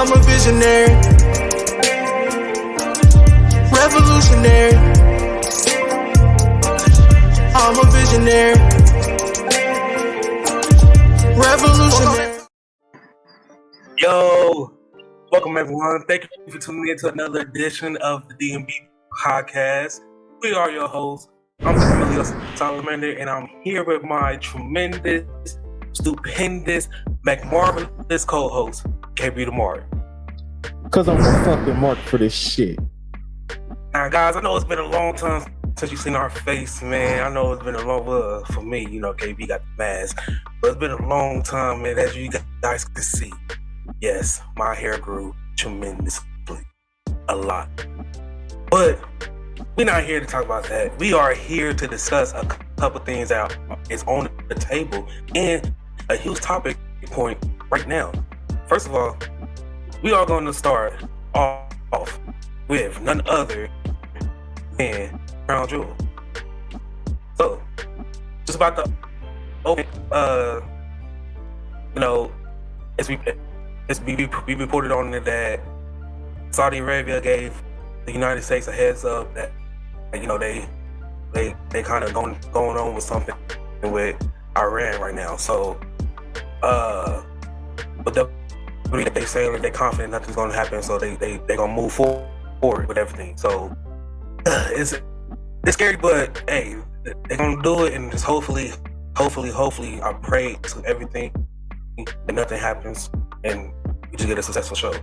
I'm a visionary, revolutionary. I'm a visionary, revolutionary. Yo, welcome everyone. Thank you for tuning in to another edition of the DMB podcast. We are your hosts. I'm Emilio Salamander, and I'm here with my tremendous, stupendous, McMarvelous co-host, KB Demar. Cause I'm a fucking mark for this shit. Now, guys, I know it's been a long time since you've seen our face, man. I know it's been a long for me. You know, KB got the mask, but it's been a long time, man. As you guys can see, yes, my hair grew tremendously, a lot. But we're not here to talk about that. We are here to discuss a couple things that is on the table and a huge topic point right now. First of all, we are going to start off with none other than Crown Jewel. So, just about the open, we reported on it that Saudi Arabia gave the United States a heads up that, you know, they kind of going on with something with Iran right now. So, but they saying they're confident nothing's going to happen, so they gonna move forward with everything. So it's scary, but hey, they're gonna do it, and just hopefully, I pray to everything and nothing happens, and we just get a successful show.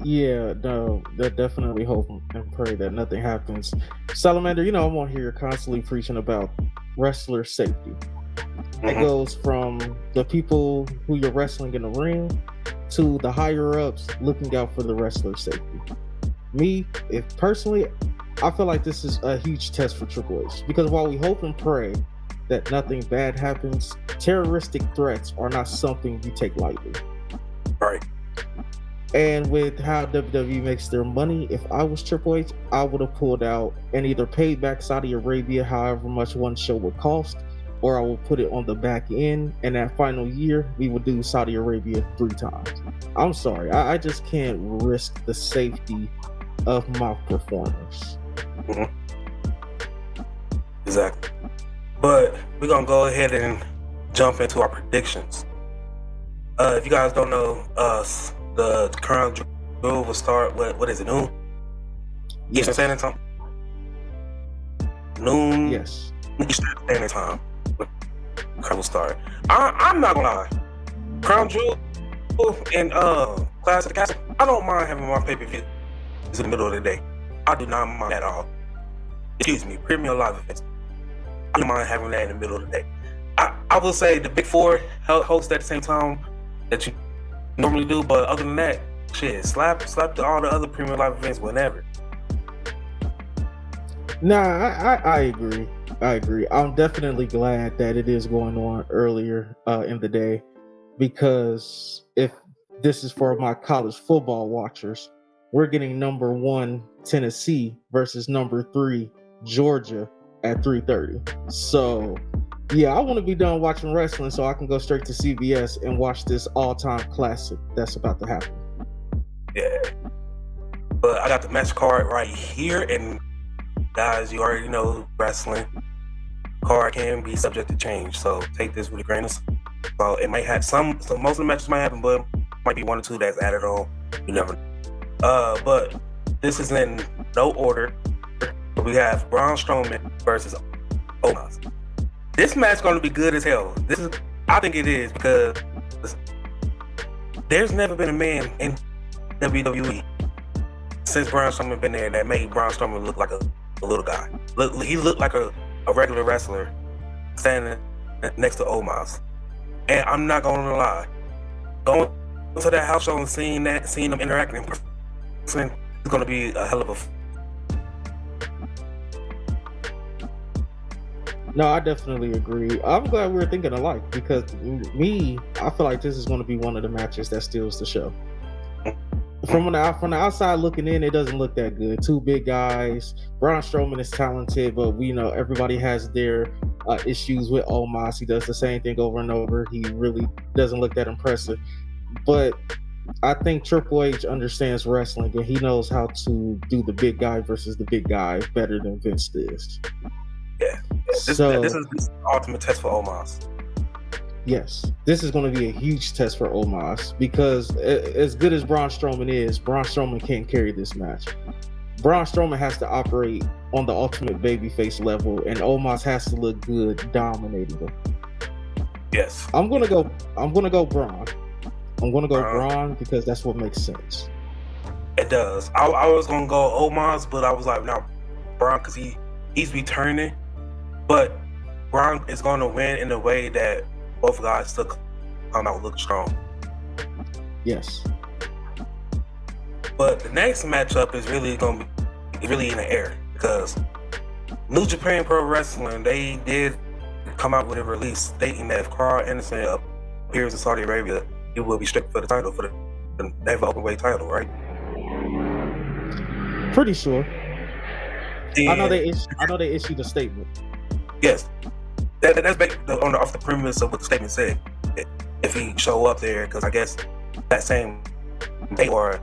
Yeah, no, that definitely hope and pray that nothing happens. Salamander, you know, I'm on here constantly preaching about wrestler safety. It goes from the people who you're wrestling in the ring to the higher ups looking out for the wrestler's safety. Me, personally, I feel like this is a huge test for Triple H, because while we hope and pray that nothing bad happens, terroristic threats are not something you take lightly. Right. And with how WWE makes their money, if I was Triple H, I would have pulled out and either paid back Saudi Arabia however much one show would cost, or I will put it on the back end, and that final year we would do Saudi Arabia 3 times. I'm sorry, I just can't risk the safety of my performers. Exactly. But we're gonna go ahead and jump into our predictions. If you guys don't know, the Crown Jewel will start. What is it? Noon? Yes. Eastern Standard Time. Noon. Yes. Eastern Standard Time. Crown will start. I'm not gonna lie. Crown Jewel and Clash of the Castle. I don't mind having my pay-per-view in the middle of the day. I do not mind at all. Excuse me, Premier Live events. I don't mind having that in the middle of the day. I will say the Big Four host at the same time that you normally do, but other than that, shit, slap all the other Premier Live events whenever. Nah, I agree. I'm definitely glad that it is going on earlier in the day, because if this is for my college football watchers, we're getting number 1 Tennessee versus number 3 Georgia at 3:30. So yeah, I want to be done watching wrestling so I can go straight to CBS and watch this all-time classic that's about to happen. Yeah, but I got the match card right here, and guys, you already know wrestling card can be subject to change, so take this with a grain of salt. It might have most of the matches might happen, but it might be 1 or 2 that's added on. You never know. But this is in no order. We have Braun Strowman versus Omos. This match is going to be good as hell. I think it is, because there's never been a man in WWE since Braun Strowman been there that made Braun Strowman look like a little guy. He looked like a regular wrestler standing next to Omos. And I'm not going to lie, going to that house show and seeing them interacting in person is going to be a hell of a. No, I definitely agree. I'm glad we're thinking alike, because I feel like this is going to be one of the matches that steals the show. From the outside looking in, it doesn't look that good. 2 big guys. Braun Strowman is talented, but we know everybody has their issues with Omos. He does the same thing over and over. He really doesn't look that impressive. but I think Triple H understands wrestling and he knows how to do the big guy versus the big guy better than Vince is. Yeah. This is the ultimate test for Omos. Yes, this is going to be a huge test for Omos because as good as Braun Strowman is, Braun Strowman can't carry this match. Braun Strowman has to operate on the ultimate babyface level, and Omos has to look good dominating him. Yes, I'm gonna go Braun. I'm gonna go Braun because that's what makes sense. It does. I was gonna go Omos, but I was like, no, Braun, because he's returning, but Braun is gonna win in a way that both guys still come out look strong. Yes. But the next matchup is really gonna be really in the air because New Japan Pro Wrestling, they did come out with a release stating that if Carl Anderson appears in Saudi Arabia, he will be stripped for the title, for the never openweight title, right? Pretty sure. And I know they issued a statement. Yes, that's based off the premise of what the statement said. If he show up there, because I guess that same day or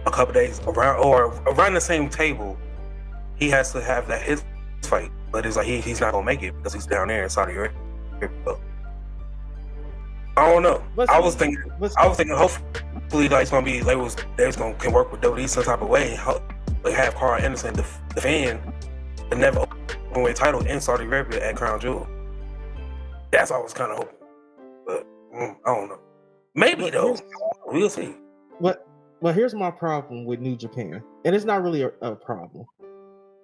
a couple days around the same table, he has to have that his fight. But it's like he's not gonna make it because he's down there in Saudi Arabia. I don't know. I was thinking hopefully like it's gonna be can work with WWE some type of way. Like have Carl Anderson defend the never openweight title in Saudi Arabia at Crown Jewel. That's what I was kind of hoping, but I don't know. Maybe though, we'll see. Well, here's my problem with New Japan, and it's not really a problem.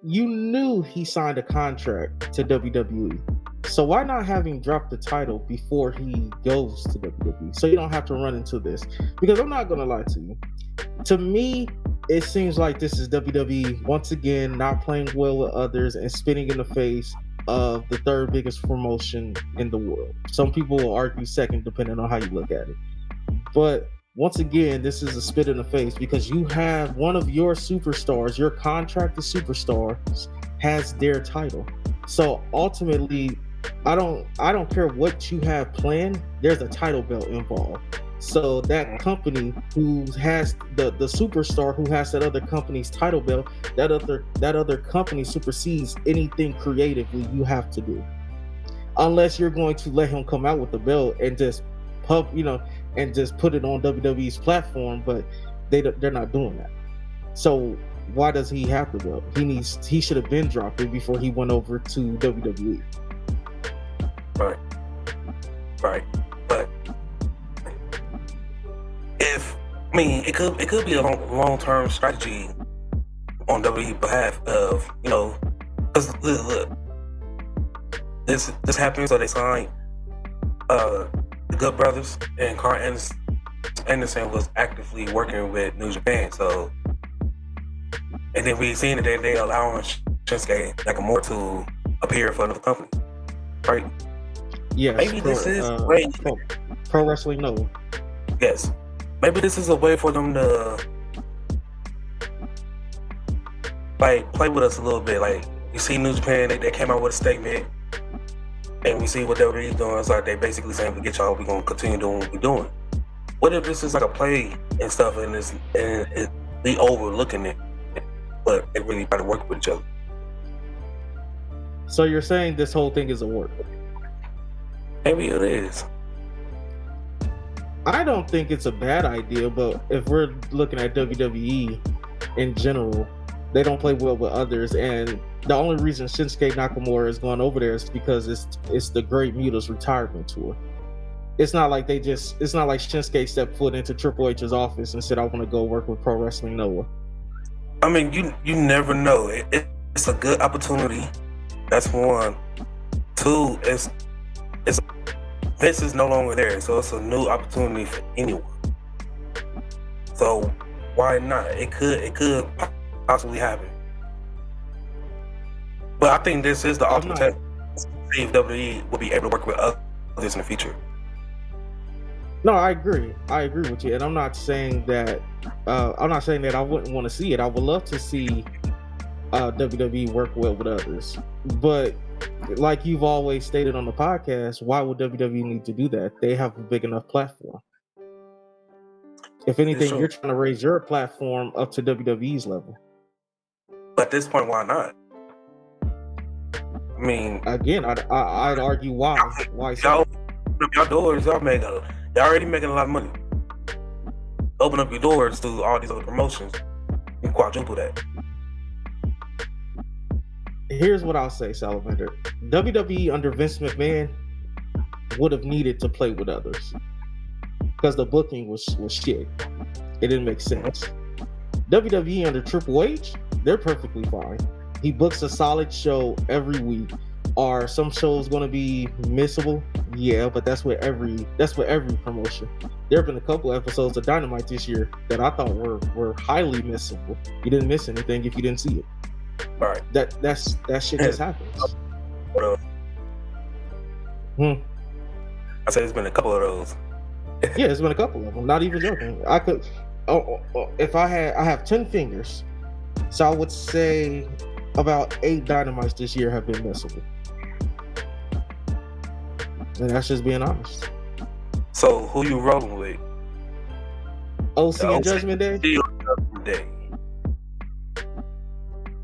You knew he signed a contract to WWE, so why not have him drop the title before he goes to WWE? So you don't have to run into this. Because I'm not gonna lie to you. To me, it seems like this is WWE once again not playing well with others and spitting in the face of the third biggest promotion in the world. Some people will argue second, depending on how you look at it. But once again, this is a spit in the face because you have one of your superstars, your contracted superstars, has their title. So ultimately, I don't care what you have planned. There's a title belt involved. So that company who has the superstar who has that other company's title belt, that other company supersedes anything creatively you have to do, unless you're going to let him come out with the belt and just and just put it on WWE's platform, but they're not doing that. So why does he have the belt? He should have been dropped it before he went over to WWE. Right. But it could be a long-term strategy on WWE behalf of, because look, this happened, so they signed the Good Brothers, and Carl Anderson was actively working with New Japan. So, and then we seen that they allowing Shinsuke Nakamura to appear for another company, right? Yes. Maybe this is Pro Wrestling Noah. Yes. Maybe this is a way for them to like play with us a little bit. Like you see New Japan, they came out with a statement. And we see what WWE's doing. It's like they basically saying, "Forget y'all, we're gonna continue doing what we're doing." What if this is like a play and stuff, and we overlooking it, but they really try to work with each other? So you're saying this whole thing is a work? Maybe it is. I don't think it's a bad idea, but if we're looking at WWE in general, they don't play well with others, and the only reason Shinsuke Nakamura is going over there is because it's the Great Muta's retirement tour. It's not like Shinsuke stepped foot into Triple H's office and said, "I want to go work with Pro Wrestling Noah." I mean, you never know. It's a good opportunity. That's one. Two, it's Vince is no longer there, so it's a new opportunity for anyone. So why not? It could possibly happen. But I think this is the ultimate test to see if WWE will be able to work with others in the future. No, I agree with you, and I'm not saying that I wouldn't want to see it. I would love to see WWE work well with others, but like you've always stated on the podcast, why would WWE need to do that? They have a big enough platform. If anything, Sure. you're trying to raise your platform up to WWE's level. But at this point, why not? I mean, Again, I'd argue why. Why so? y'all open up your doors. Y'all already making a lot of money. Open up your doors to all these other promotions and quadruple that. Here's what I'll say, Salamander. WWE under Vince McMahon would have needed to play with others because the booking was shit. It didn't make sense. WWE under Triple H, they're perfectly fine. He books a solid show every week. Are some shows going to be missable? Yeah, but that's with every promotion. There have been a couple episodes of Dynamite this year that I thought were highly missable. You didn't miss anything if you didn't see it. All right. That shit just happens. I said there's been a couple of those. Yeah, there's been a couple of them. Not even joking. I could, if I have 10 fingers, so I would say about 8 Dynamites this year have been missable. And that's just being honest. So who you rolling with? OC and Judgment Day? Judgment Day.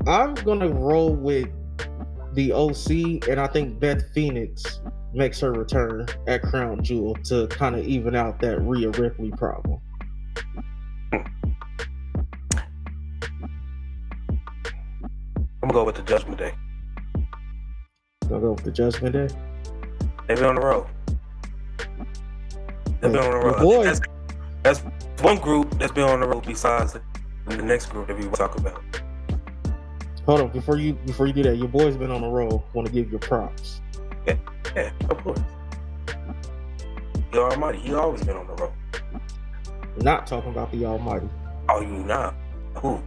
I'm gonna roll with the OC, and I think Beth Phoenix makes her return at Crown Jewel to kind of even out that Rhea Ripley problem. I'm gonna go with the Judgment Day. Gonna go with the Judgment Day. They've been on the road. They've been on the road. Boy. That's one group that's been on the road besides the next group that we will talk about. Hold on, before you do that, your boy's been on the road. Want to give you props. Yeah, of course. The Almighty, he always been on the road. Not talking about the Almighty. Oh, you not? Who?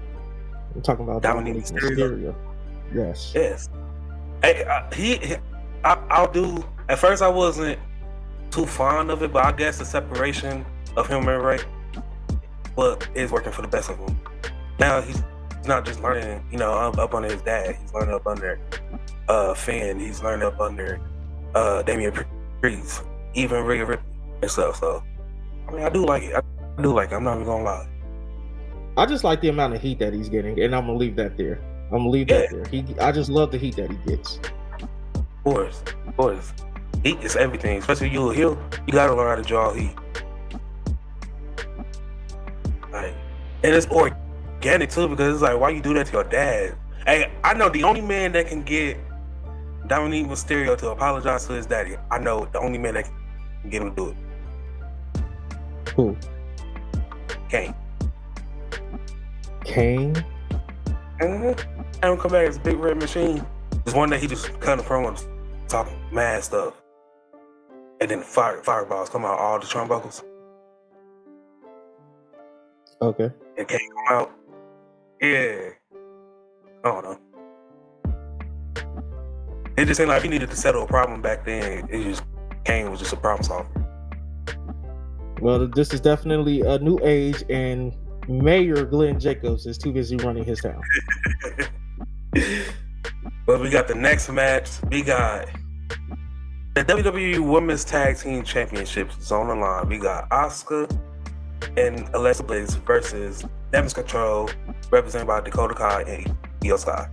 I'm talking about Dominic Mysterio. Yes. Yes. Hey, I'll do. At first, I wasn't too fond of it, but I guess the separation of him and Ray, but it's working for the best of him. Now he's not just learning, up under his dad. He's learning up under Finn. He's learning up under Damian Priest, even Rhea Ripley and stuff. So, I mean, I do like it. I do like it. I'm not even gonna lie. I just like the amount of heat that he's getting, and I'm gonna leave that there. That there. I just love the heat that he gets. Of course. Heat is everything, especially you a heel. You gotta learn how to draw heat. Like, and it's organic too, because it's like, why you do that to your dad? Hey, I know the only man that can get Dominic Mysterio to apologize to his daddy. I know the only man that can get him to do it. Who? Kane. Mm-hmm. Have him come back as a big red machine. There's one that he just cut a promo talking mad stuff. And then fireballs come out, all the turnbuckles. Okay. And Kane come out. Yeah. I don't know. It just seemed like he needed to settle a problem back then. Kane was just a problem solver. Well, this is definitely a new age, and Mayor Glenn Jacobs is too busy running his town. But we got the next match. We got the WWE Women's Tag Team Championships is on the line. We got Asuka and Alexa Bliss versus Damage Control, represented by Dakota Kai and Io Sky.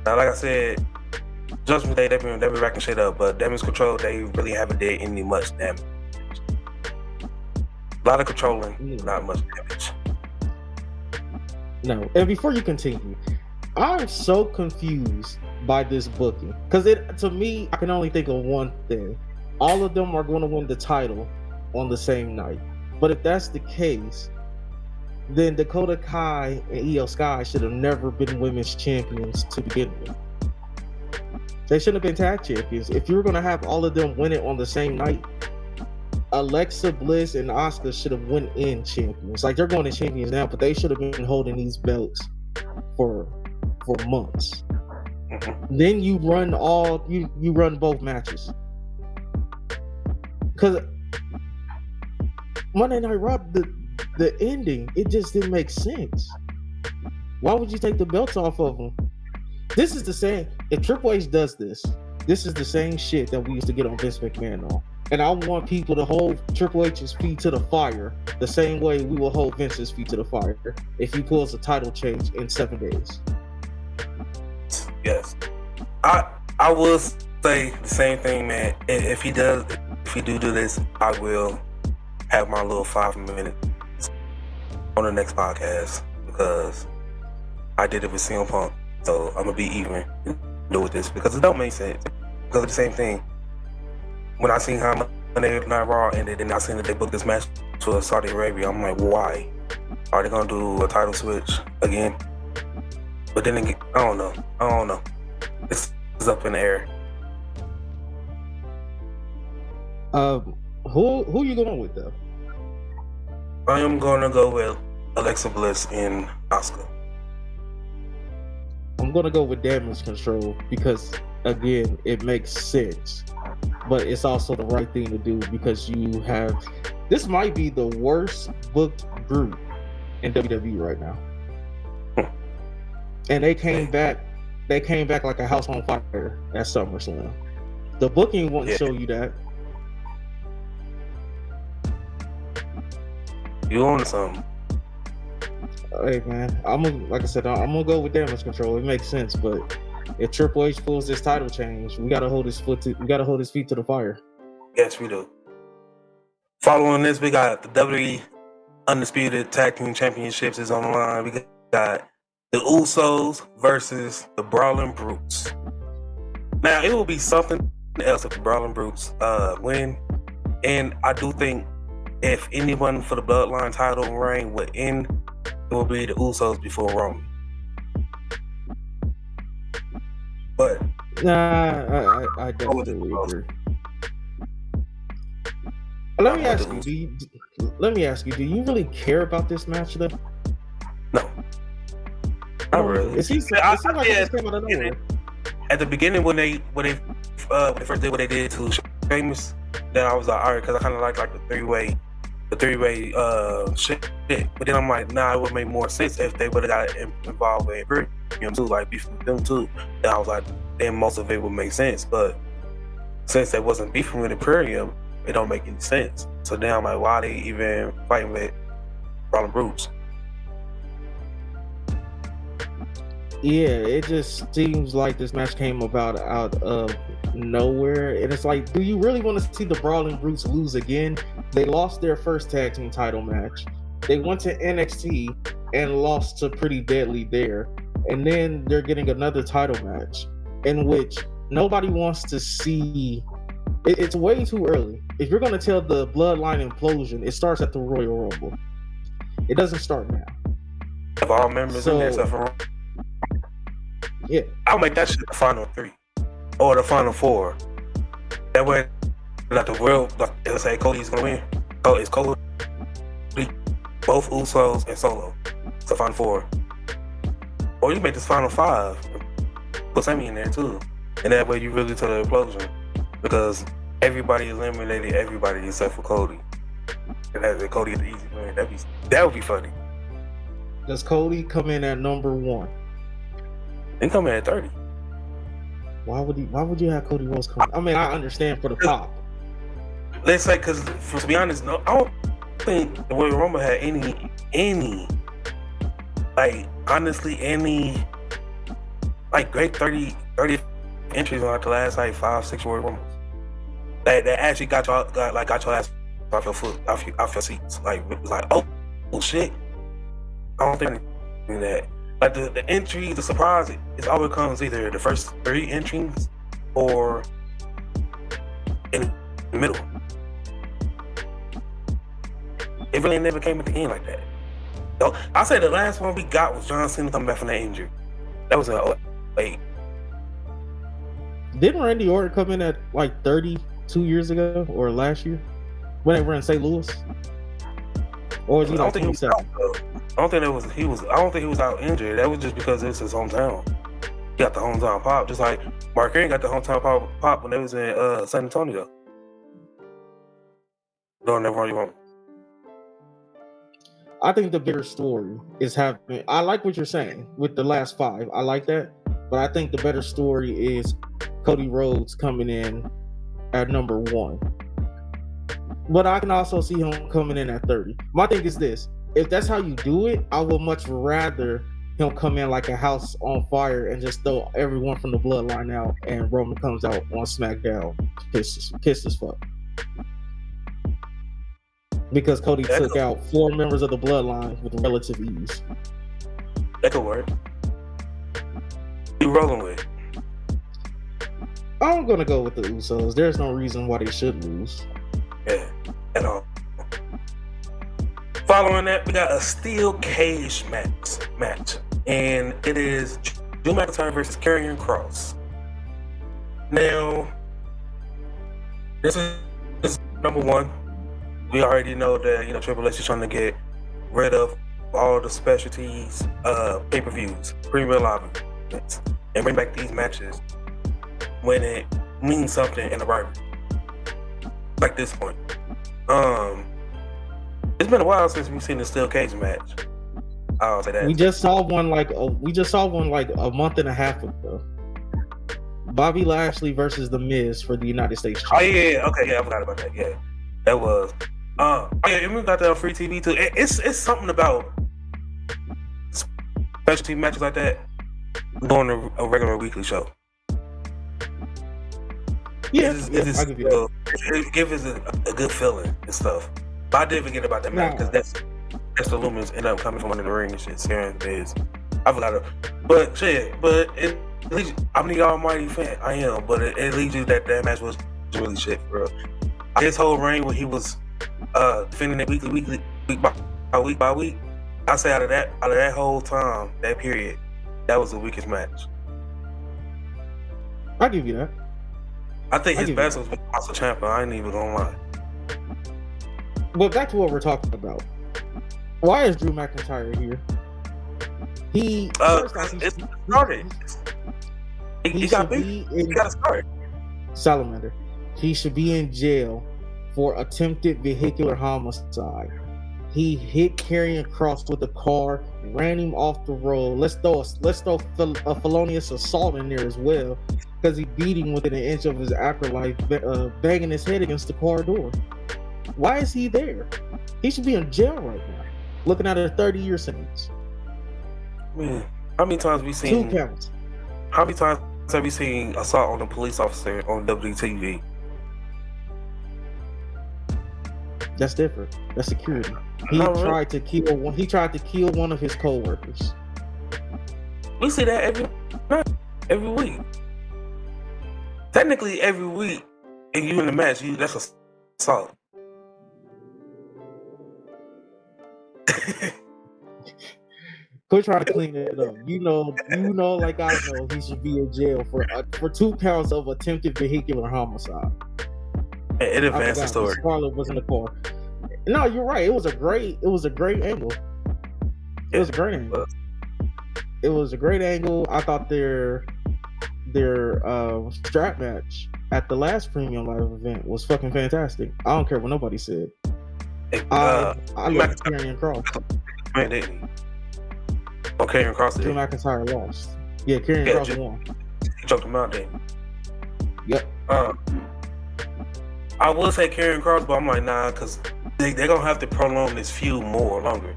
Now, like I said, Judgment Day, they've been racking shit up, but Damage Control, they really haven't did any much damage. A lot of controlling, not much damage. No, and before you continue, I'm so confused by this booking, because to me, I can only think of one thing. All of them are going to win the title on the same night. But if that's the case, then Dakota Kai and Io Sky should have never been women's champions to begin with. They shouldn't have been tag champions. If you were going to have all of them win it on the same night, Alexa Bliss and Asuka should have won in champions. Like, they're going to champions now, but they should have been holding these belts for months. Mm-hmm. Then you run both matches. Because Monday Night Raw, the ending, it just didn't make sense. Why would you take the belts off of them? This is the same. If Triple H does this is the same shit that we used to get on Vince McMahon on. And I want people to hold Triple H's feet to the fire the same way we will hold Vince's feet to the fire if he pulls a title change in 7 days. Yes. I will say the same thing, man. If he do this, I will have my little 5 minutes on the next podcast because I did it with CM Punk. So I'm gonna be even with this because it don't make sense. Because of the same thing. When I seen how Monday Night Raw ended and I seen that they booked this match to Saudi Arabia, I'm like, why? Are they gonna do a title switch again? But then again, I don't know. It's up in the air. Who you going with though? I am gonna go with Alexa Bliss and Asuka. I'm gonna go with Damage Control because again, it makes sense. But it's also the right thing to do because you have this might be the worst booked group in WWE right now. And they came back like a house on fire at SummerSlam. The booking won't show you that. You own something. Hey man, like I said, I'm gonna go with Damage Control. It makes sense, but if Triple H pulls this title change, we gotta hold his feet to the fire. Yes, we do. Following this, we got the WWE Undisputed Tag Team Championships is on the line. We got the Usos versus the Brawling Brutes. Now, it will be something else if the Brawling Brutes win. And I do think if anyone for the Bloodline title reign would end, it will be the Usos before Roman. But I definitely agree. Let me ask you, do you really care about this match though? No. Not really. It seems like it came out of nowhere. At the beginning when they first did what they did to Sheamus, then I was like, alright, because I kinda like the three-way shit. But then I'm like, nah, it would make more sense if they would have got involved with Imperium too, like beefing with them too. Then I was like, then most of it would make sense. But since they wasn't beefing with Imperium, it don't make any sense. So then I'm like, why are they even fighting with Brawling Brutes? Yeah, it just seems like this match came about out of nowhere. And it's like, do you really want to see the Brawling Brutes lose again? They lost their first tag team title match. They went to NXT and lost to Pretty Deadly there. And then they're getting another title match in which nobody wants to see. It's way too early. If you're going to tell the Bloodline implosion, it starts at the Royal Rumble. It doesn't start now. Have all members in there except for yeah, I'll make that shit the final 3 or the final 4. That way, like the world, like let's say Cody's gonna win. Oh, it's Cody, both Usos and Solo. It's the final 4. Or you make this final 5. Put Sammy in there too, and that way you really tell the implosion because everybody eliminated everybody except for Cody, and that Cody get the easy win. That would be funny. Does Cody come in at number 1? They come in at 30. Why would you have Cody Rhodes come? I mean, I understand for the pop. Let's say, because to be honest, no, I don't think the Royal Rumble had any, like honestly, any like great 30 entries on like the last like 5-6 Royal Rumbles that actually got your ass off your foot, off your seats. Like it was like, oh shit. I don't think that. Like the entry, the surprise, it always comes either the first 3 entries or in the middle. It really never came at the end like that. So, I say the last one we got was John Cena coming back from that injury. That was a 8. Didn't Randy Orton come in at like 32 years ago or last year when they were in St. Louis? Or was he like 27? I don't think he was out injured. That was just because it's his hometown. He got the hometown pop, just like Mark Henry got the hometown pop when they was in San Antonio. During that Royal Rumble. I think the bigger story is happening. I like what you're saying with the last 5. I like that, but I think the better story is Cody Rhodes coming in at number 1. But I can also see him coming in at 30. My thing is this: if that's how you do it, I would much rather him come in like a house on fire and just throw everyone from the bloodline out, and Roman comes out on SmackDown, kiss as fuck. Because Cody took out 4 members of the bloodline with relative ease. That could work. You rolling with? I'm gonna go with the Usos. There's no reason why they should lose. Yeah, at all. Following that, we got a steel cage match, and it is Drew McIntyre versus Karrion Kross. Now, this is number one. We already know that Triple H is trying to get rid of all the specialties, pay-per-views, premium live events, and bring back these matches when it means something in the rivalry. Like this point. It's been a while since we've seen the steel cage match. I'll say that. We just saw one like a month and a half ago. Bobby Lashley versus The Miz for the United States Championship. Oh yeah, okay, yeah, I forgot about that. Yeah, that was. Yeah, and we got that on free TV too. It's something about specialty matches like that going to a regular weekly show. Yeah, I'll give you that. It gives us a good feeling and stuff. But I did forget about that match because that's the Lumens ended up coming from under the ring and shit. Sharon is. I forgot it. But shit, it leads, I'm the almighty fan. I am, but it leads you that match was really shit, bro. His whole reign when he was defending it week by week. I say out of that whole time, that period, that was the weakest match. I'll give you that. I think his best was with House of Champion. I ain't even gonna lie. But back to what we're talking about. Why is Drew McIntyre here? He started. He got beat. He got started. Salamander. He should be in jail for attempted vehicular homicide. He hit Karrion Kross with a car, ran him off the road. Let's throw a felonious assault in there as well, because he beat him within an inch of his afterlife, banging his head against the car door. Why is he there? He should be in jail right now, looking at a 30-year sentence. Man, how many times have we seen 2 counts? How many times have we seen assault on a police officer on WTV? That's different. That's security. He tried to kill one of his co-workers. We see that every week. Technically, every week, and you in the match, that's assault. Quit trying to clean it up. You know, like I know, he should be in jail for 2 counts of attempted vehicular homicide. It advanced the story. Scarlett was in the car. No, you're right. It was a great angle. It was a great angle. It was a great angle. I thought their strap match at the last premium live event was fucking fantastic. I don't care what nobody said. I love Karrion Kross. Man, didn't he? Oh, Karrion Kross did. Drew McIntyre lost. Yeah, Karrion Kross won. He choked him out, didn't he? Yep. I would say Karrion Kross, but I'm like, nah, because they're going to have to prolong this feud longer.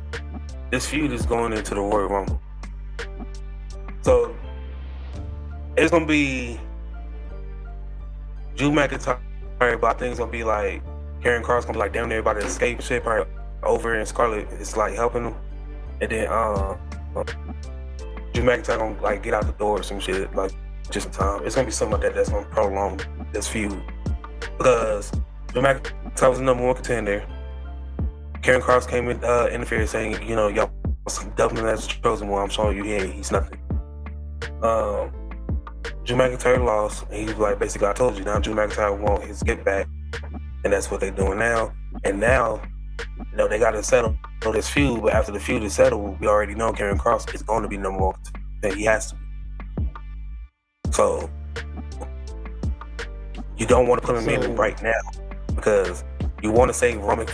This feud is going into the Royal Rumble. So, it's going to be Drew McIntyre, but I think it's going to be like, Karrion Kross going to be like, damn, everybody escape shit, probably over, and Scarlett is like helping them. And then, Drew McIntyre going to like get out the door or some shit, like, just in time. It's going to be something like that that's going to prolong this feud. Because Drew McIntyre was the number 1 contender. Karrion Kross came in, interfered, saying, y'all definitely that's the chosen one. I'm showing you here, he's nothing. Drew McIntyre lost, and he was like, basically, I told you, now Drew McIntyre won his get back, and that's what they're doing now. And now, they got to settle this feud, but after the feud is settled, we already know Karrion Kross is going to be number 1 contender. He has to be. So, you don't want to put him in right now because you want to save Roman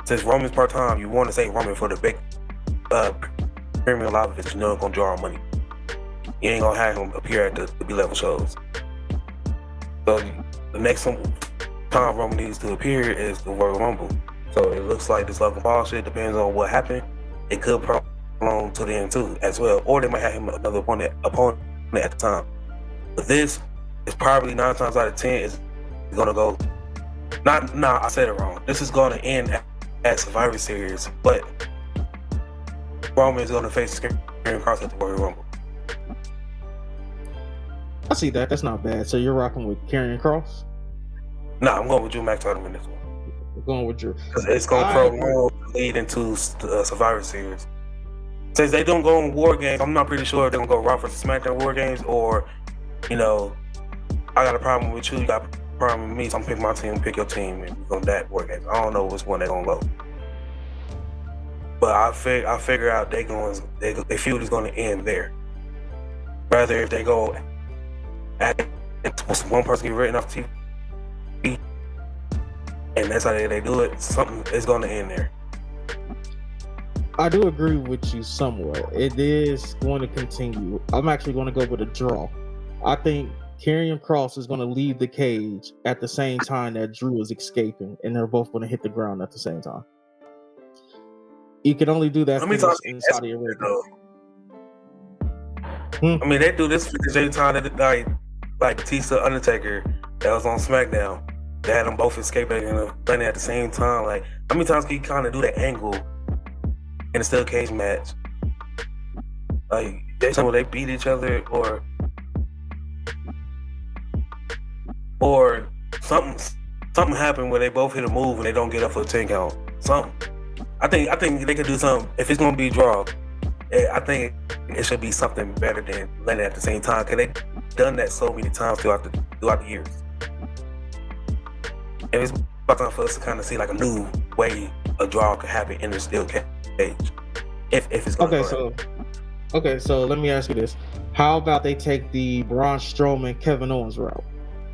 since Roman's part-time, you want to save Roman for the big premium live events. You know it's going to draw money. You ain't going to have him appear at the B-level shows. So the next one, time Roman needs to appear is the Royal Rumble. So it looks like this Logan Paul shit depends on what happened. It could prolong to the end too, as well, or they might have him another opponent at the time. But this is probably 9 times out of 10 is gonna go. I said it wrong. This is gonna end at Survivor Series, but Roman is gonna face Karrion Kross at the Royal Rumble. I see that. That's not bad. So you're rocking with Karrion Kross? Nah, I'm going with Drew McIntyre in this one. We're going with Drew. Because it's going to prolong lead into the Survivor Series. Since they don't go on War Games, I'm not pretty sure if they're going to go Raw vs. SmackDown War Games, or, I got a problem with you got a problem with me, so I'm picking my team, pick your team, and we're going to that War Games. I don't know which one they're going to go. But I figure out their feud is going to end there. Rather, if they go one person get written off TV, and that's how they do it, something is going to end there. I do agree with you somewhat. It is going to continue. I'm actually going to go with a draw. I think Karrion Kross is going to leave the cage at the same time that Drew is escaping, and they're both going to hit the ground at the same time. You can only do that in Saudi Arabia. I mean, they do this for the same time that like Batista, Undertaker, that was on SmackDown. They had them both escaping and landing at the same time. Like, how many times can you kind of do that angle in a steel cage match? Like, they beat each other or something happened where they both hit a move and they don't get up for a 10 count. Something. I think they could do something. If it's gonna be a draw, I think it should be something better than landing at the same time, because they've done that so many times throughout the years. And it's about time for us to kind of see like a new way a draw could happen in the steel cage. If it's gonna Okay, so let me ask you this. How about they take the Braun Strowman Kevin Owens route,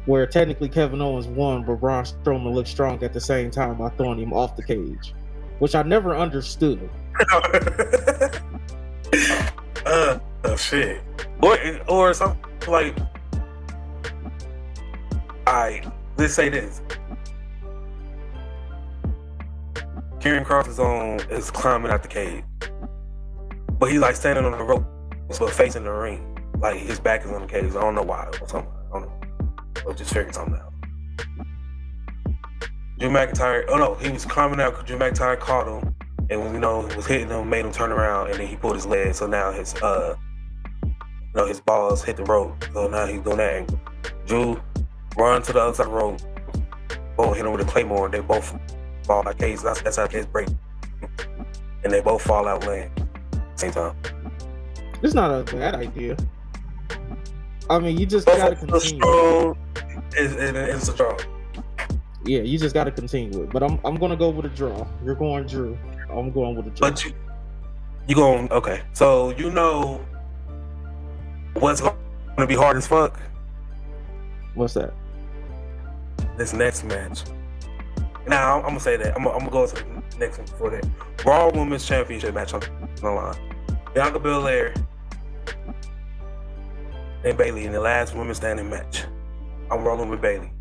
where technically Kevin Owens won, but Braun Strowman looked strong at the same time by throwing him off the cage, which I never understood. Shit. Or something like, let's say this. Karrion Kross is climbing out the cage, but he's like standing on the rope, so facing the ring, like his back is on the cage. I don't know why or something. I don't know. Or just figuring something out. Drew McIntyre. He was climbing out because Drew McIntyre caught him, and was hitting him, made him turn around, and then he pulled his leg. So now his his balls hit the rope. So now he's doing that angle. Drew run to the other side of the rope, both hit him with a claymore, and they both fall like cage. That's how the cage break, and they both fall out laying at the same time. It's not a bad idea. I mean, you just gotta continue. It's a draw. Yeah, you just gotta continue it. But I'm gonna go with a draw. You're going Drew. I'm going with a draw. But you going okay? So what's gonna be hard as fuck? What's that? This next match. Now I'm gonna say that. I'm gonna go to the next one before that. Raw Women's Championship match on the line. Bianca Belair and Bayley in the last women's standing match. I'm rolling with Bayley.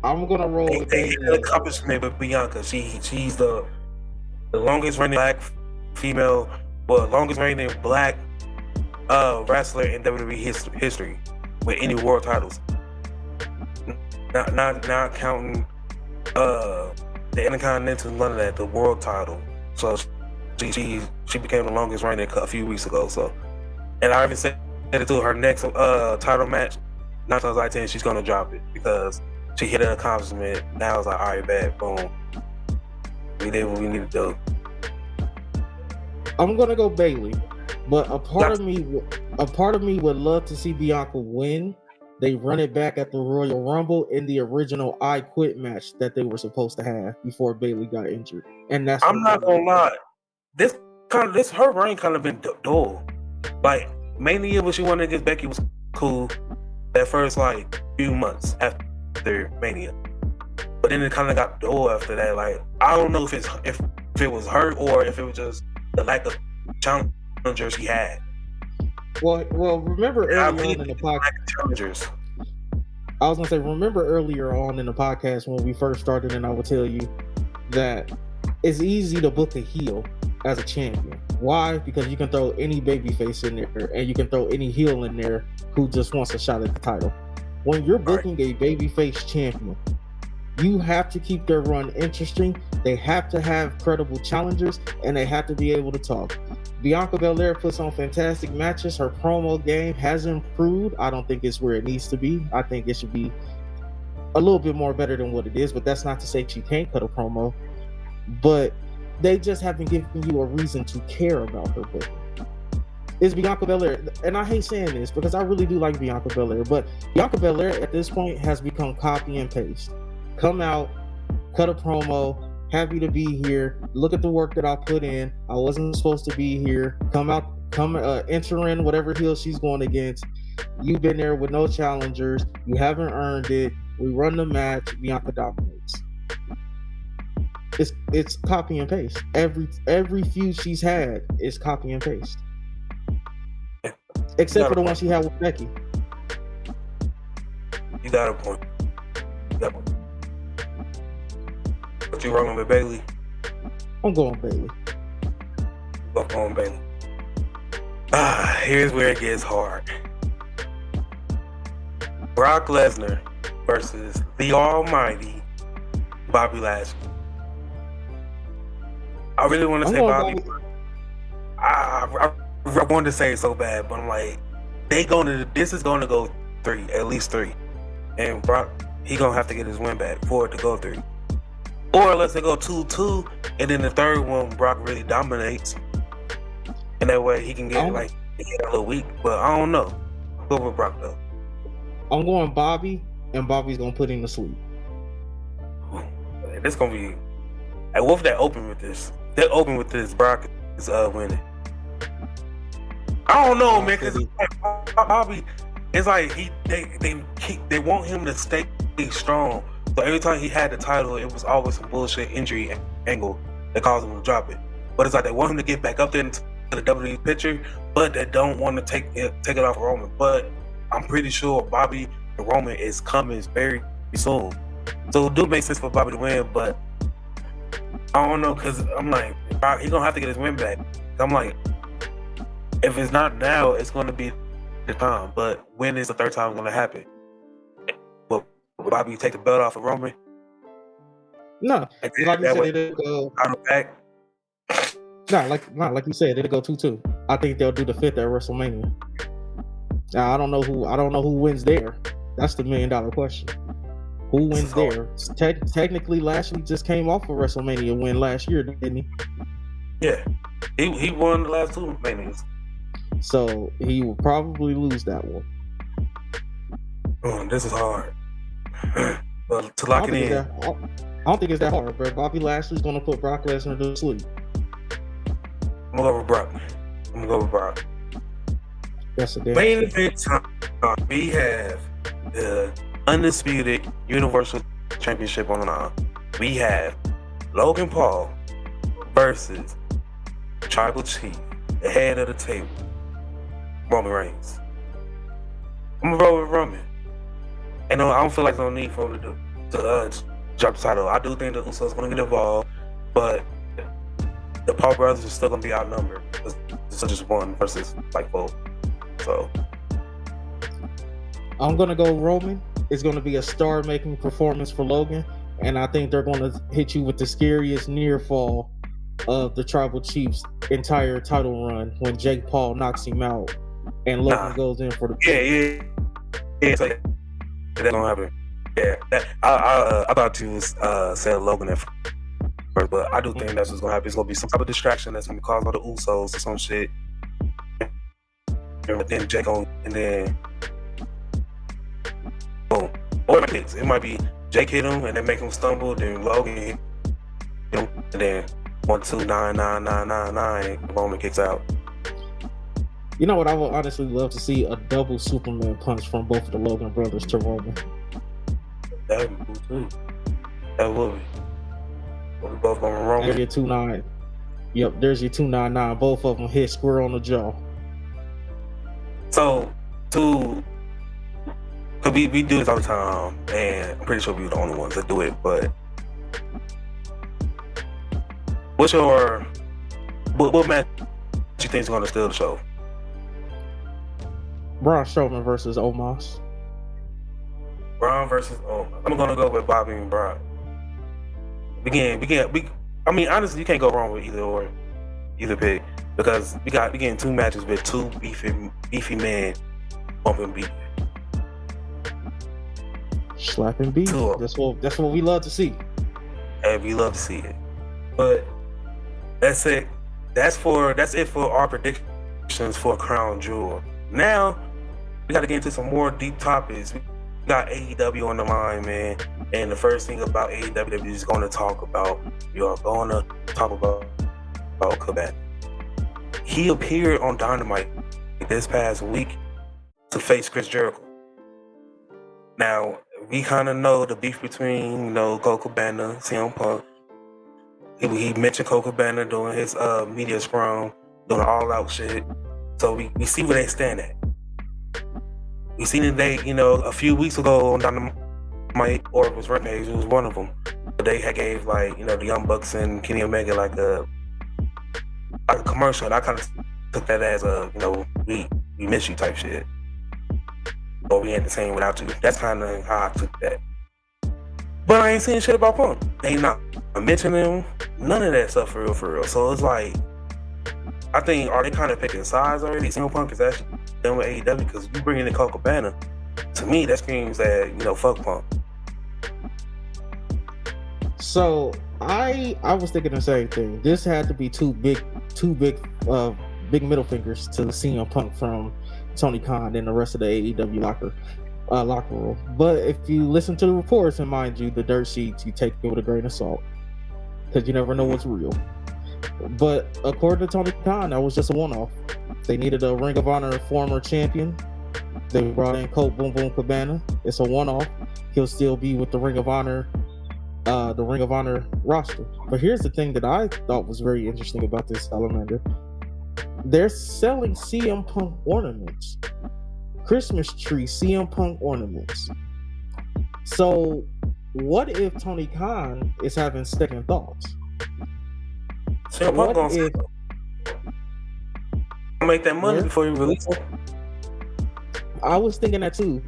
I'm gonna roll with Bayley. An accomplishment with Bianca. She's the longest reigning black female, longest reigning black wrestler in WWE history with any world titles. Not counting the Intercontinental, none of that, the world title. So she became the longest reigning a few weeks ago. So, and I even said it to her next title match. 9 times out of 10, she's gonna drop it because she hit an accomplishment. Now it's like, all right, bad, boom. We did what we needed to do. I'm gonna go Bayley, but a part of me would love to see Bianca win. They run it back at the Royal Rumble in the original I Quit match that they were supposed to have before Bayley got injured, and that's. I'm not gonna lie. This her reign kind of been dull. Like Mania, when she won against Becky was cool. That first few months after Mania, but then it kind of got dull after that. Like I don't know if it was her or if it was just the lack of challenger she had. Well, remember early on in the podcast. I was gonna say, remember earlier on in the podcast when we first started, and I would tell you that it's easy to book a heel as a champion. Why? Because you can throw any babyface in there, and you can throw any heel in there who just wants a shot at the title. When you're booking a babyface champion, you have to keep their run interesting. They have to have credible challengers, and they have to be able to talk. Bianca Belair puts on fantastic matches. Her promo game has improved. I don't think it's where it needs to be. I think it should be a little bit more better than what it is, but that's not to say she can't cut a promo. But they just haven't given you a reason to care about her booking. Is Bianca Belair, and I hate saying this because I really do like Bianca Belair, but Bianca Belair at this point has become copy and paste. Come out, cut a promo, happy to be here, look at the work that I put in, I wasn't supposed to be here, enter in whatever heel she's going against. You've been there with no challengers, you haven't earned it, we run the match, Bianca dominates. It's copy and paste. Every feud she's had is copy and paste. Except for the one she had with Becky. You got a point. But you rolling with Bayley? I'm going Bayley. I'm going Bayley. Here's where it gets hard. Brock Lesnar versus the almighty Bobby Lashley. I really want to say Bobby. I wanted to say it so bad, but I'm like, this is going to go at least three. And Brock, he going to have to get his win back for it to go 3. Or unless they go 2-2, and then the third one, Brock really dominates. And that way he can get a little weak. But I don't know. Go with Brock, though. I'm going Bobby, and Bobby's going to put him to sleep. This going to be... Hey, what if they open with this? They open with this, Brock is winning. I don't know, man, because Bobby, it's like they want him to stay strong. So every time he had the title, it was always some bullshit injury angle that caused him to drop it. But it's like they want him to get back up there into the WWE picture, but they don't want to take it off Roman. But I'm pretty sure Bobby and Roman is coming very soon. So it do make sense for Bobby to win, but I don't know, because I'm like, he's going to have to get his win back. I'm like, if it's not now, it's going to be the time. But when is the third time going to happen? Will Bobby take the belt off of Roman? No. Like you said, it'll go... back? Like you said, it'll go 2-2. I think they'll do the 5th at WrestleMania. Now, I don't know who wins there. That's the $1 million question. Who wins there? Technically, Lashley just came off of WrestleMania win last year, didn't he? Yeah. He won the last 2 Manias. So he will probably lose that one. This is hard. But to lock it in. I don't think it's that hard, bro. Bobby Lashley's going to put Brock Lesnar to sleep. I'm going to go with Brock. That's a damn main event time. We have the undisputed Universal Championship on the line. We have Logan Paul versus Tribal Chief, the head of the table, Roman Reigns. I'm gonna roll with Roman. And I don't feel like there's no need for him to drop the title. I do think the Usos gonna get involved, but the Paul brothers are still gonna be outnumbered. It's just 1 versus 4. So I'm gonna go Roman. It's gonna be a star-making performance for Logan, and I think they're gonna hit you with the scariest near fall of the Tribal Chief's entire title run when Jake Paul knocks him out and Logan goes in for the yeah. So that's gonna happen. Yeah, I thought you said Logan at first, but I do think that's what's gonna happen. It's gonna be some type of distraction that's gonna be caused by the Usos or some shit. And then Jake on, and then boom. Or it might be Jake hit him and then make him stumble, then Logan hit him, and then 1, 2, 9, 9, 9, 9, 9, Roman kicks out. You know what? I would honestly love to see a double Superman punch from both of the Logan brothers to Roman. That would be cool too. That would be. We both going Roman. There's your 2-9. Yep, there's your 2-9-9. Both of them hit square on the jaw. So to Cause we do this all the time, and I'm pretty sure we're the only ones that do it. But what match you think is gonna steal the show? Braun Strowman versus Omos. Braun versus Omos. I'm gonna go with Bobby and Braun. I mean, honestly, you can't go wrong with either pick, because we getting two matches with two beefy men bumping beef. Slapping beef. That's what we love to see. And we love to see it. But that's it. That's it for our predictions for Crown Jewel. Now we got to get into some more deep topics. We got AEW on the line, man. And the first thing about AEW we are going to talk about Colt Cabana. He appeared on Dynamite this past week to face Chris Jericho. Now, we kind of know the beef between, Colt Cabana, CM Punk. He mentioned Colt Cabana doing his media scrum, doing all out shit. So we see where they stand at. We seen that they, a few weeks ago on Dynamite, or it was Rampage, it was one of them. But they had gave the Young Bucks and Kenny Omega like a commercial. And I kind of took that as we miss you type shit. Or we ain't the same without you. That's kind of how I took that. But I ain't saying shit about Punk. They not mentioning him. None of that stuff for real. So it's like, I think, are they kind of picking sides already? CM Punk is actually done with AEW, because you bringing in Colt Cabana. To me, that screams that, fuck Punk. So I was thinking the same thing. This had to be two big middle fingers to CM Punk from Tony Khan and the rest of the AEW locker room. But if you listen to the reports, and mind you, the dirt sheets, you take it with a grain of salt, because you never know what's real. But according to Tony Khan, that was just a one-off. They needed a Ring of Honor former champion. They brought in Colt Boom Boom Cabana. It's a one-off. He'll still be with the Ring of Honor roster. But here's the thing that I thought was very interesting about this salamander. They're selling CM Punk ornaments. Christmas tree CM Punk ornaments. So what if Tony Khan is having second thoughts? CM Punk gonna make that money before you release it. I was thinking that too,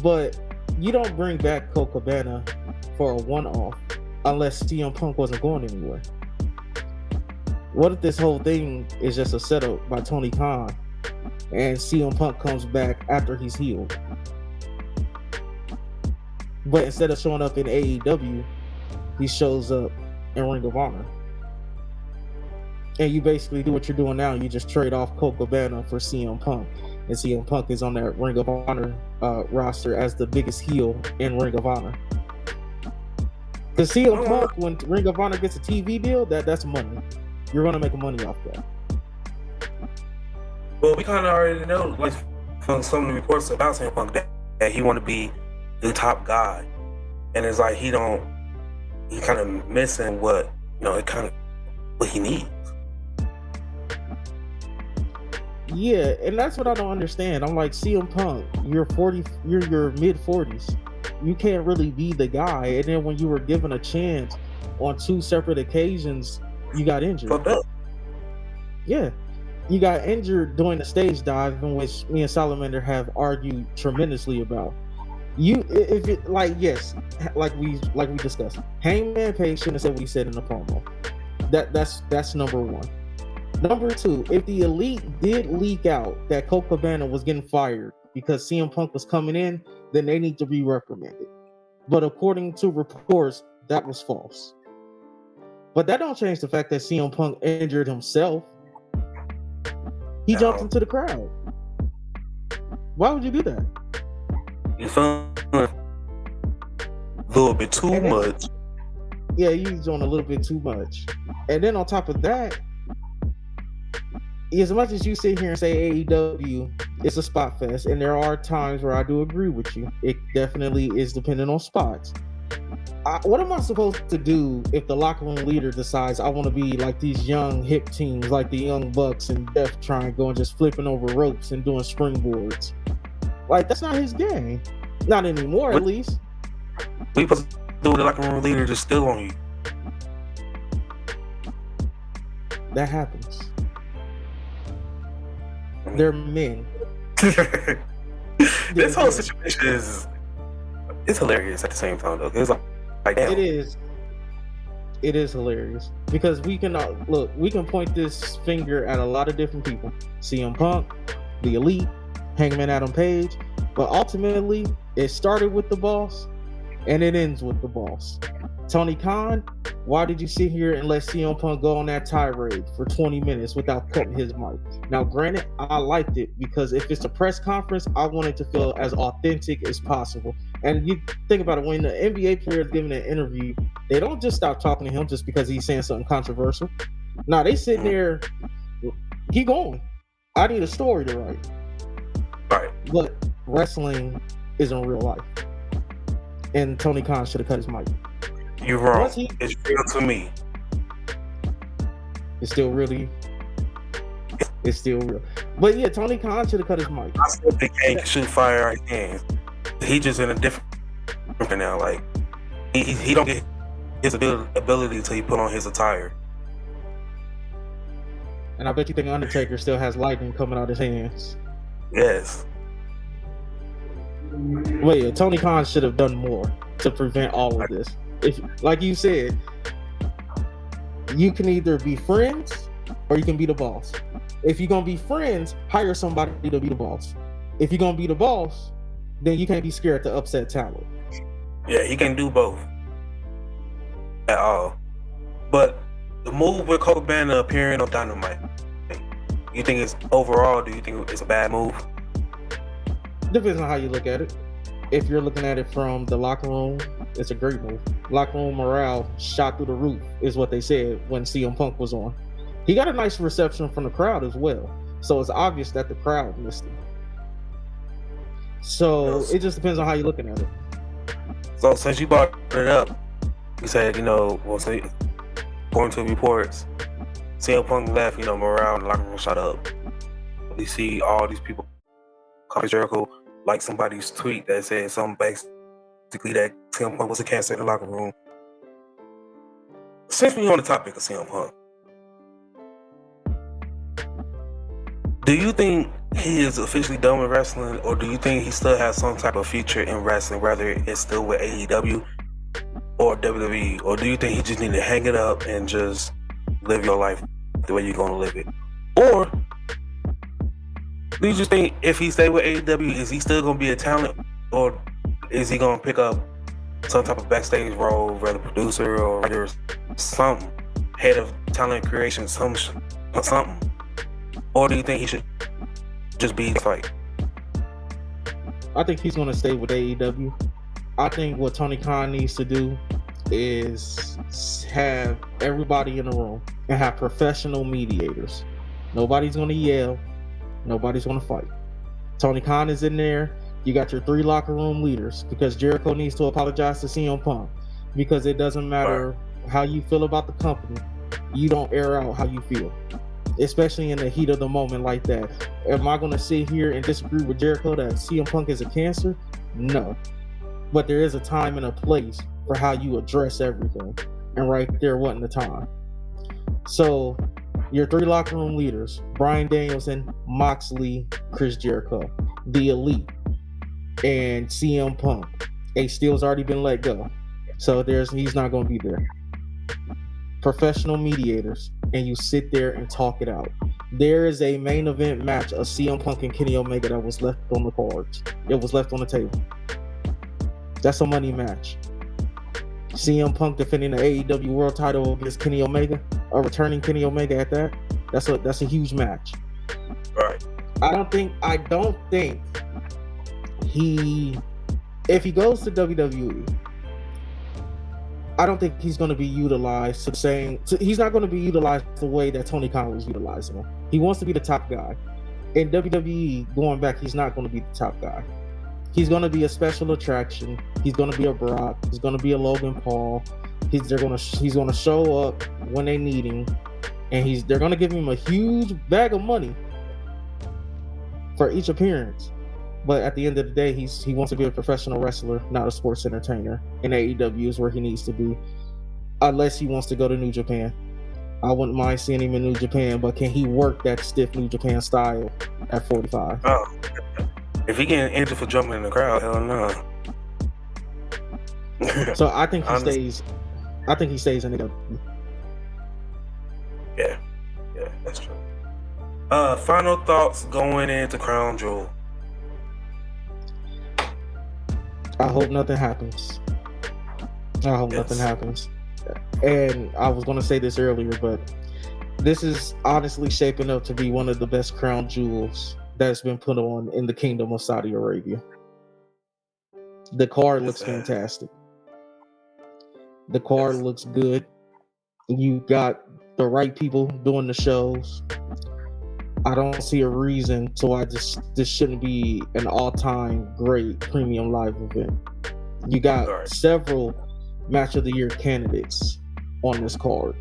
but you don't bring back Colt Cabana for a one-off unless CM Punk wasn't going anywhere. What if this whole thing is just a setup by Tony Khan and CM Punk comes back after he's healed? But instead of showing up in AEW, he shows up in Ring of Honor. And you basically do what you're doing now. You just trade off Colt Cabana for CM Punk. And CM Punk is on that Ring of Honor roster as the biggest heel in Ring of Honor. Because CM Punk, when Ring of Honor gets a TV deal, that's money. You're going to make money off that. Well, we kind of already know, like, from some of the reports about CM Punk, that he want to be the top guy. And it's like he kind of missing what he needs. Yeah, and that's what I don't understand. I'm like, CM Punk, you're your mid-40s. You can't really be the guy. And then when you were given a chance on two separate occasions, you got injured. Yeah, you got injured during the stage dive, in which me and Salamander have argued tremendously about. Like we discussed, Hangman Page shouldn't have said what he said in the promo. That's number one. Number two, if the Elite did leak out that Colt Cabana was getting fired because CM Punk was coming in, then they need to be reprimanded. But according to reports, that was false. But that don't change the fact that CM Punk injured himself. He jumped into the crowd. Why would you do that? You feel a little bit too much. Yeah, he's doing a little bit too much. And then on top of that, as much as you sit here and say AEW is a spot fest, and there are times where I do agree with you, it definitely is dependent on spots. What am I supposed to do if the locker room leader decides I want to be like these young hip teams, like the Young Bucks and Death Triangle, and just flipping over ropes and doing springboards? Like, that's not his game. Not anymore, What? at least. We supposed to do the locker room leader just still on you. That happens. They're men. This whole situation it's hilarious at the same time though. It's like damn. It is. It is hilarious because we can look. We can point this finger at a lot of different people. CM Punk, the Elite, Hangman Adam Page, but ultimately it started with the boss, and it ends with the boss. Tony Khan, why did you sit here and let CM Punk go on that tirade for 20 minutes without cutting his mic? Now, granted, I liked it because if it's a press conference, I want it to feel as authentic as possible. And you think about it, when the NBA player is giving an interview, they don't just stop talking to him just because he's saying something controversial. No, they sitting there, keep going. I need a story to write. Right. But wrestling isn't real life. And Tony Khan should have cut his mic. You're wrong. It's real to me. It's still really. It's still real. But yeah, Tony Khan should have cut his mic. I still think he can shoot fire at hands. He just in a different now. Like he don't get his ability until he put on his attire. And I bet you think Undertaker still has lightning coming out his hands. Yes. Well, yeah, Tony Khan should have done more to prevent all of this. If, like you said, you can either be friends or you can be the boss. If you're gonna be friends, hire somebody to be the boss. If you're gonna be the boss, then you can't be scared to upset talent. Yeah, he can do both at all. But the move with Colt Cabana appearing on Dynamite, you think it's overall? Do you think it's a bad move? Depends on how you look at it. If you're looking at it from the locker room, it's a great move. Locker room morale shot through the roof, is what they said when CM Punk was on. He got a nice reception from the crowd as well. So it's obvious that the crowd missed him. So it just depends on how you're looking at it. So since you brought it up, you said, according to reports, CM Punk left, morale in the locker room shot up. We see all these people, Jericho, like somebody's tweet that said something basically that CM Punk was a cancer in the locker room. Since we're on the topic of CM Punk, do you think he is officially done with wrestling, or do you think he still has some type of future in wrestling, whether it's still with AEW or WWE, or do you think he just need to hang it up and just live your life the way you're going to live it? Or do you just think if he stay with AEW, is he still going to be a talent, or is he going to pick up some type of backstage role, whether producer or writer, some head of talent creation, something? Or do you think he should just be fight? I think he's going to stay with AEW. I think what Tony Khan needs to do is have everybody in the room and have professional mediators. Nobody's going to yell. Nobody's going to fight. Tony Khan is in there. You got your 3 locker room leaders, because Jericho needs to apologize to CM Punk, because it doesn't matter how you feel about the company. You don't air out how you feel, especially in the heat of the moment like that. Am I going to sit here and disagree with Jericho that CM Punk is a cancer? No. But there is a time and a place for how you address everything. And right there wasn't the time. So your 3 locker room leaders, Bryan Danielson, Moxley, Chris Jericho, the Elite, and CM Punk. Ace Steel's already been let go. So he's not going to be there. Professional mediators, and you sit there and talk it out. There is a main event match of CM Punk and Kenny Omega that was left on the cards. It was left on the table. That's a money match. CM Punk defending the AEW World Title against Kenny Omega, or returning Kenny Omega at that. That's a huge match. Right. I don't think if he goes to WWE, I don't think he's going to be utilized he's not going to be utilized the way that Tony Khan was utilizing him. He wants to be the top guy. In WWE, going back, he's not going to be the top guy. He's going to be a special attraction. He's going to be a Brock. He's going to be a Logan Paul. He's going to show up when they need him, and they're going to give him a huge bag of money for each appearance. But at the end of the day, he wants to be a professional wrestler, not a sports entertainer. And AEW is where he needs to be, unless he wants to go to New Japan. I wouldn't mind seeing him in New Japan, but can he work that stiff New Japan style at 45? Oh, if he getting injured for jumping in the crowd, hell no. So I think he stays. I think he stays in the. Yeah, that's true. Final thoughts going into Crown Jewel. I hope nothing happens. Nothing happens. And I was going to say this earlier, but this is honestly shaping up to be one of the best crown jewels that's been put on in the Kingdom of Saudi Arabia. The card looks fantastic. The card looks good. You got the right people doing the shows. I don't see a reason to why this shouldn't be an all-time great premium live event. You got several match of the year candidates on this card,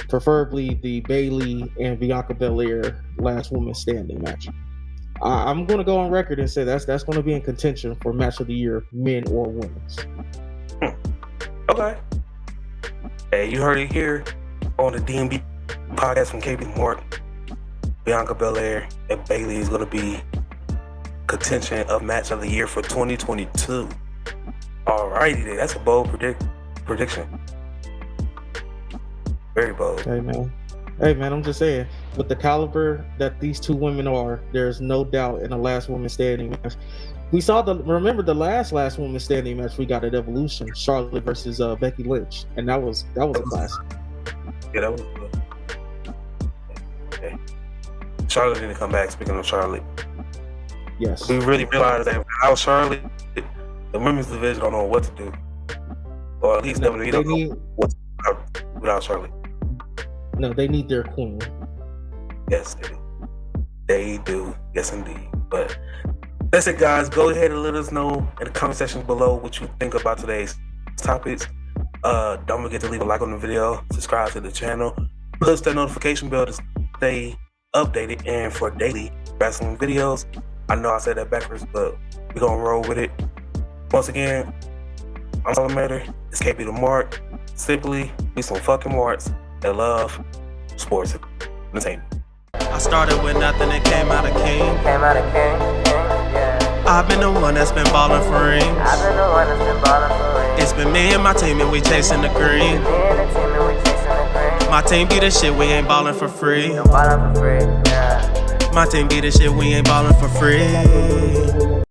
preferably the Bayley and Bianca Belair last woman standing match. I'm going to go on record and say that's going to be in contention for match of the year, men or women's. Okay. Hey, you heard it here on the DMB podcast from KB Martin. Bianca Belair and Bayley is going to be contention of match of the year for 2022. Alrighty then, that's a bold prediction. Very bold. Hey man, I'm just saying, with the caliber that these two women are, there's no doubt in the last woman standing match. We saw remember the last woman standing match we got at Evolution, Charlotte versus Becky Lynch, and that was a classic. Yeah, that was good. Okay. Charlotte didn't come back. Speaking of Charlotte, yes, we really realized that without Charlotte, the women's division don't know what to do, or at least WWE don't know what to do without Charlotte. No, they need their queen. Yes, they do. They do. Yes, indeed. But that's it, guys. Go ahead and let us know in the comment section below what you think about today's topics. Don't forget to leave a like on the video, subscribe to the channel, push that notification bell to stay updated and for daily wrestling videos. I know I said that backwards, but we're gonna roll with it. Once again, I'm Salamander. It's KB the Mark. Simply be some fucking marks that love sports entertainment. I started with nothing and came out a king. I've been the one that's been ballin' for rings. It's been me and my team and we chasing the green. My team be the shit, we ain't ballin' for free. My team be the shit, we ain't ballin' for free.